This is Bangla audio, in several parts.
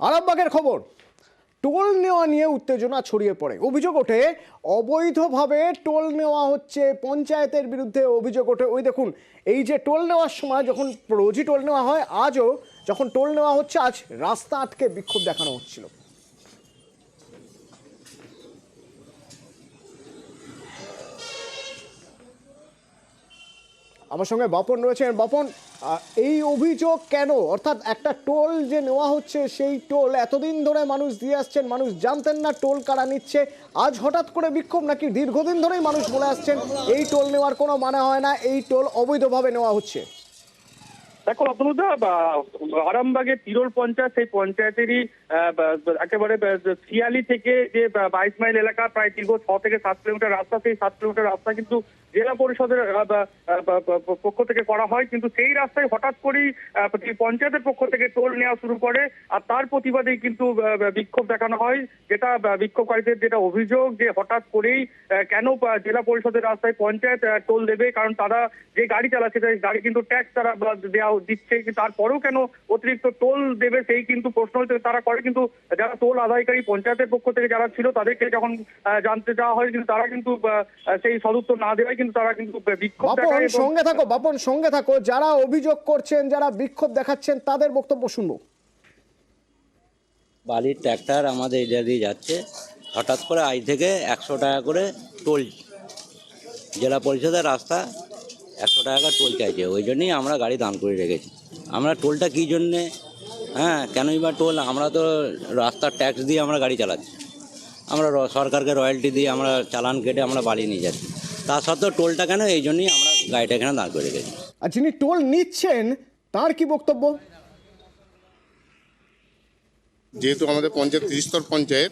আরামবাগের খবর, টোল নেওয়া নিয়ে উত্তেজনা ছড়িয়ে পড়ে। অভিযোগ ওঠে অবৈধভাবে টোল নেওয়া হচ্ছে, পঞ্চায়েতের বিরুদ্ধে অভিযোগ ওঠে। ওই দেখুন, এই যে টোল নেওয়ার সময় যখন রোজই টোল নেওয়া হয়, আজও যখন টোল নেওয়া হচ্ছে, আজ রাস্তা আটকে বিক্ষোভ দেখানো হচ্ছিল। আমার সঙ্গে বাপন রয়েছেন। বাপন, এই অভিযোগ কেন? অর্থাৎ একটা টোল যে নেওয়া হচ্ছে, সেই টোল এতদিন ধরে মানুষ দিয়ে আসছেন, মানুষ জানতেন না টোল কারা নিচ্ছে, আজ হঠাৎ করে বিক্ষোভ, নাকি দীর্ঘদিন ধরেই মানুষ বলে আসছেন এই টোল নেওয়ার কোনো মানে হয় না, এই টোল অবৈধভাবে নেওয়া হচ্ছে? দেখো অতনুদা, আরামবাগের তিরোল পঞ্চায়েত, সেই পঞ্চায়েতেরই একেবারে শিয়ালি থেকে যে 22 মাইল এলাকা, প্রায় দীর্ঘ 6 থেকে 7 কিলোমিটার রাস্তা, সেই 7 কিলোমিটার রাস্তা কিন্তু জেলা পরিষদের পক্ষ থেকে করা হয়। কিন্তু সেই রাস্তায় হঠাৎ করেই পঞ্চায়েতের পক্ষ থেকে টোল নেওয়া শুরু করে, আর তার প্রতিবাদেই কিন্তু বিক্ষোভ দেখানো হয়। যেটা বিক্ষোভকারীদের যেটা অভিযোগ, যে হঠাৎ করেই কেন জেলা পরিষদের রাস্তায় পঞ্চায়েত টোল দেবে, কারণ তারা যে গাড়ি চালাচ্ছে সেই গাড়ি কিন্তু ট্যাক্স তারা দেওয়া দিচ্ছে, কিন্তু তারপরেও কেন অতিরিক্ত টোল দেবে, সেই কিন্তু প্রশ্ন তারা করে। কিন্তু যারা টোল আদায়কারী পঞ্চায়েতের পক্ষ থেকে যারা ছিল, তাদেরকে যখন জানতে যাওয়া হয়, কিন্তু তারা কিন্তু সেই সদুত্তর না দেওয়ায় কিন্তু তারা কিন্তু বিক্ষোভ দেখায়। সঙ্গে থাকো বাপন, সঙ্গে থাকো। যারা অভিযোগ করছেন, যারা বিক্ষোভ দেখাচ্ছেন, তাদের বক্তব্য শুনবো। বালির ট্র্যাক্টর আমাদের এরিয়া দিয়ে যাচ্ছে, হঠাৎ করে আজ থেকে 100 টাকা করে টোল, জেলা পরিষদের রাস্তা 100 টাকা করে টোল চাইছে। ওই জন্যই আমরা গাড়ি দান করে রেখেছি। আমরা টোলটা কী জন্যে, কেনই বা টোল? আমরা তো রাস্তার ট্যাক্স দিয়ে আমরা গাড়ি চালাচ্ছি, আমরা সরকারকে রয়্যালটি দিয়ে আমরা চালান কেটে আমরা বালি নিয়ে যাচ্ছি। তা সত্ত্বেও টোলটা কেন? এই জন্যই আমরা গাড়িটা এখানে দাঁড় করে রেখেছি। আর যিনি টোল নিচ্ছেন তার কি বক্তব্য? যেহেতু আমাদের পঞ্চায়েত ত্রিস্তর পঞ্চায়েত,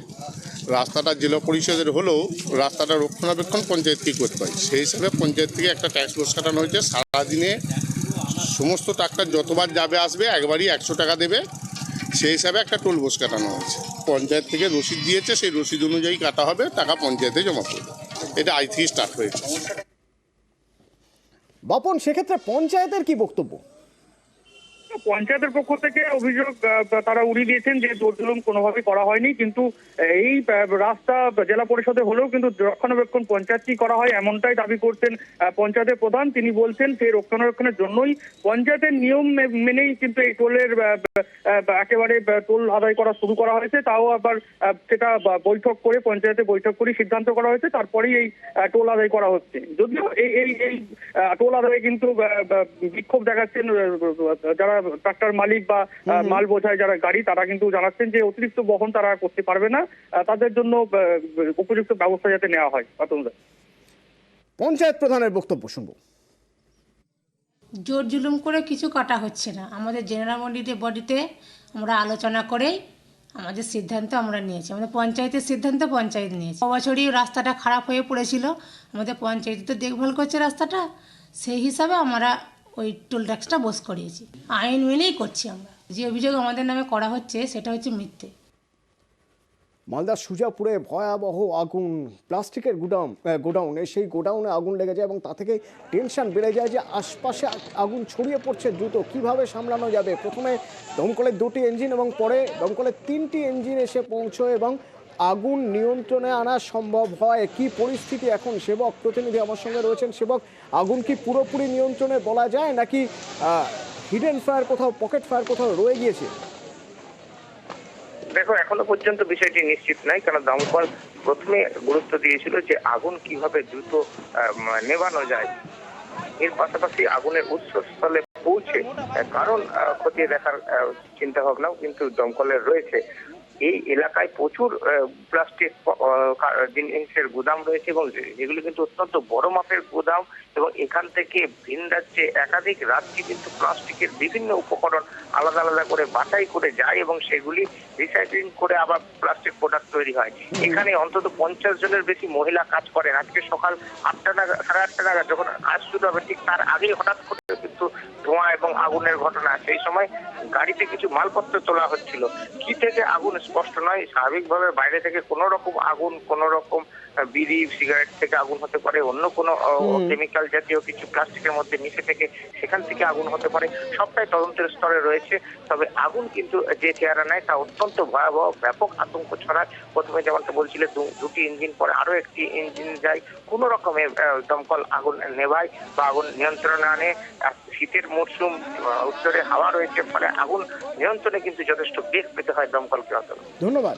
রাস্তাটা জেলা পরিষদের হলেও রাস্তাটা রক্ষণাবেক্ষণ পঞ্চায়েতকেই করতে হয়। সেই হিসাবে পঞ্চায়েত থেকে একটা ট্যাক্স বোস কাটানো হয়েছে। সারাদিনে সমস্ত ট্রাক্টর যতবার যাবে আসবে একবারই 100 টাকা দেবে, সেই হিসাবে একটা টোল বোস কাটানো হয়েছে। পঞ্চায়েত থেকে রসিদ দিয়েছে, সেই রসিদ অনুযায়ী কাটা হবে, টাকা পঞ্চায়েতে জমা করবে। এটা আজ থেকে স্টার্ট হয়েছে। বাপন, সেক্ষেত্রে পঞ্চায়েতের কি বক্তব্য? পঞ্চায়েতের পক্ষ থেকে অভিযোগ তারা উড়িয়ে দিয়েছেন যে দোষজুলুম কোনোভাবেই করা হয়নি, কিন্তু এই রাস্তা জেলা পরিষদে হলেও কিন্তু রক্ষণাবেক্ষণ পঞ্চায়েতই করা হয়, এমনটাই দাবি করছেন পঞ্চায়েতের প্রধান। তিনি বলছেন সেই রক্ষণাবেক্ষণের জন্যই পঞ্চায়েতের নিয়ম মেনেই কিন্তু এই টোলের একেবারে টোল আদায় করা শুরু করা হয়েছে। তাও আবার সেটা বৈঠক করে, পঞ্চায়েতে বৈঠক করে সিদ্ধান্ত করা হয়েছে, তারপরেই এই টোল আদায় করা হচ্ছে। যদিও এই টোল আদায়ে কিন্তু বিক্ষোভ দেখাচ্ছেন যারা ট্রাক্টর মালিক বা মাল বোঝায় যারা গাড়ি, তারা কিন্তু জানাচ্ছেন যে অতিরিক্ত বহন তারা করতে পারবে না, তাদের জন্য উপযুক্ত ব্যবস্থা যাতে নেওয়া হয়। পঞ্চায়েত প্রধানের বক্তব্য শুনবো। জোর জুলুম করে কিছু কাটা হচ্ছে না। আমাদের জেনারেল বডিতে আমরা আলোচনা করেই আমাদের সিদ্ধান্ত আমরা নিয়েছি। আমাদের পঞ্চায়েতের সিদ্ধান্ত পঞ্চায়েত নিয়েছে। বছরই রাস্তাটা খারাপ হয়ে পড়েছিল, আমাদের পঞ্চায়েত তো দেখভাল করছে রাস্তাটা, সেই হিসাবে আমরা ওই টোল ট্যাক্সটা বস করিয়েছি। আইন মেনেই করছি আমরা। যে অভিযোগ আমাদের নামে করা হচ্ছে সেটা হচ্ছে মিথ্যে। মালদার সুজাপুরে ভয়াবহ আগুন, প্লাস্টিকের গোডাউনে, সেই গোডাউনে আগুন লেগে যায় এবং তা থেকে টেনশন বেড়ে যায় যে আশপাশে আগুন ছড়িয়ে পড়ছে দ্রুত, কিভাবে সামলানো যাবে। প্রথমে দমকলের 2টি ইঞ্জিন এবং পরে দমকলের 3টি ইঞ্জিন এসে পৌঁছয় এবং আগুন নিয়ন্ত্রণে আনা সম্ভব হয়। কি পরিস্থিতি এখন? সেবক প্রতিনিধি আমার সঙ্গে রয়েছেন। সেবক, আগুন কি পুরোপুরি নিয়ন্ত্রণে বলা যায়, নাকি হিডেন ফায়ার কোথাও, পকেট ফায়ার কোথাও রয়ে গিয়েছে? দেখো, এখনো পর্যন্ত বিষয়টি নিশ্চিত নাই, কারণ দমকল প্রথমে গুরুত্ব দিয়েছিল যে আগুন কিভাবে দ্রুত নেভানো যায়। এর পাশাপাশি আগুনের উৎসস্থলে পৌঁছে কারণ খতিয়ে দেখার চিন্তা ভাবনাও কিন্তু দমকলের রয়েছে। এই এলাকায় প্রচুর প্লাস্টিক জিনিসের গুদাম রয়েছে এবং যেগুলো কিন্তু অত্যন্ত বড় মাপের গুদাম, এবং এখান থেকে ভিন রাজ্যে একাধিক রাজ্যে কিন্তু প্লাস্টিকের বিভিন্ন উপকরণ আলাদা আলাদা করে বাছাই করে যায় এবং সেগুলি রিসাইক্লিং করে আবার প্লাস্টিক প্রোডাক্ট তৈরি হয়। এখানে অন্তত 50 জনের বেশি মহিলা কাজ করেন। আজকে সকাল 8টা নাগাদ, 8:30 নাগাদ যখন কাজ শুরু হবে, ঠিক তার আগেই হঠাৎ করে কিন্তু ধোঁয়া এবং আগুনের ঘটনা। সেই সময় গাড়িতে কিছু মালপত্র তোলা হচ্ছিল, কি থেকে আগুন স্পষ্ট নয়। স্বাভাবিকভাবে বাইরে থেকে কোনো রকম আগুন, কোনো রকম বিড়ি সিগারেট থেকে আগুন হতে পারে, অন্য কোনো কেমিক্যাল জাতীয় কিছু প্লাস্টিকের মধ্যে মিশে থেকে সেখান থেকে আগুন হতে পারে। সবটাই তদন্তের স্তরে রয়েছে। তবে আগুন কিন্তু যে চেহারা নেয় তা অত্যন্ত ভয়াবহ, ব্যাপক আতঙ্ক ছড়ায়। প্রথমে যেমনটা বলছিলে দুটি ইঞ্জিন, পরে আরো একটি ইঞ্জিন যায়, কোনো রকমে দমকল আগুন নেভায় বা আগুন নিয়ন্ত্রণে আনে। শীতের মরশুম, উত্তরে হাওয়া রয়েছে, ফলে আগুন নিয়ন্ত্রণে কিন্তু যথেষ্ট বেগ পেতে হয় দমকলকে। ধন্যবাদ।